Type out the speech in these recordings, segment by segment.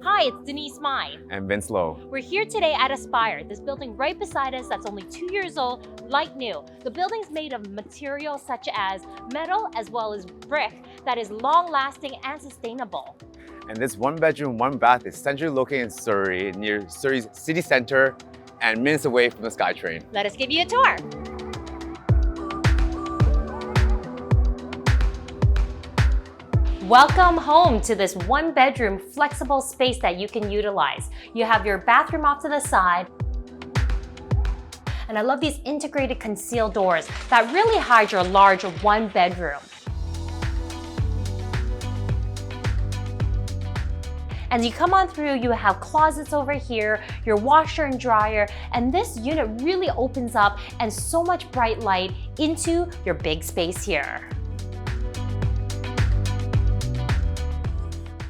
Hi, it's Denise Mai. And Vince Lowe. We're here today at Aspire, this building right beside us that's only 2 years old, like new. The building's made of materials such as metal as well as brick that is long-lasting and sustainable. And this one bedroom, one bath is centrally located in Surrey, near Surrey's city center and minutes away from the Skytrain. Let us give you a tour. Welcome home to this one bedroom flexible space that you can utilize. You have your bathroom off to the side. And I love these integrated concealed doors that really hide your large one bedroom. As you come on through, you have closets over here, your washer and dryer, and this unit really opens up and so much bright light into your big space here.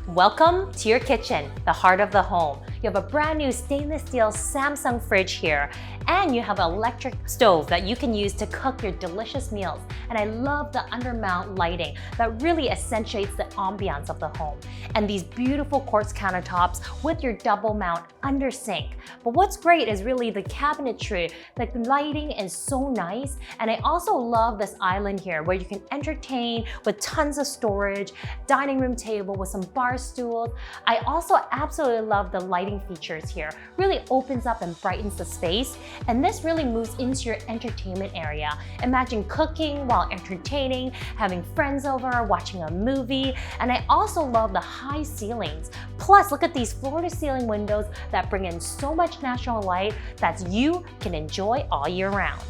Welcome to your kitchen, the heart of the home. You have a brand new stainless steel Samsung fridge here, and you have an electric stove that you can use to cook your delicious meals. And I love the undermount lighting that really accentuates the ambiance of the home. And these beautiful quartz countertops with your double mount under sink. But what's great is really the cabinetry. Like the lighting is so nice. And I also love this island here where you can entertain with tons of storage, dining room table with some bar stools. I also absolutely love the lighting features here. Really opens up and brightens the space. And this really moves into your entertainment area. Imagine cooking while entertaining, having friends over, watching a movie. And I also love the high ceilings. Plus, look at these floor-to-ceiling windows that bring in so much natural light that you can enjoy all year round.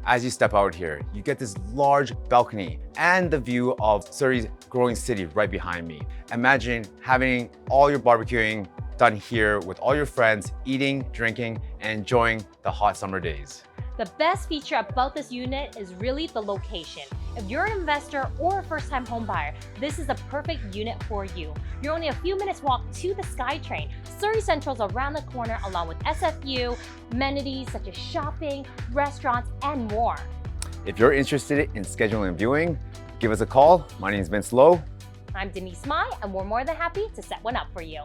As you step out here, you get this large balcony and the view of Surrey's growing city right behind me. Imagine having all your barbecuing done here with all your friends, eating, drinking, and enjoying the hot summer days. The best feature about this unit is really the location. If you're an investor or a first-time home buyer, this is the perfect unit for you. You're only a few minutes walk to the Skytrain. Surrey Central's around the corner along with SFU, amenities such as shopping, restaurants, and more. If you're interested in scheduling a viewing, give us a call. My name is Vince Lowe. I'm Denise Mai, and we're more than happy to set one up for you.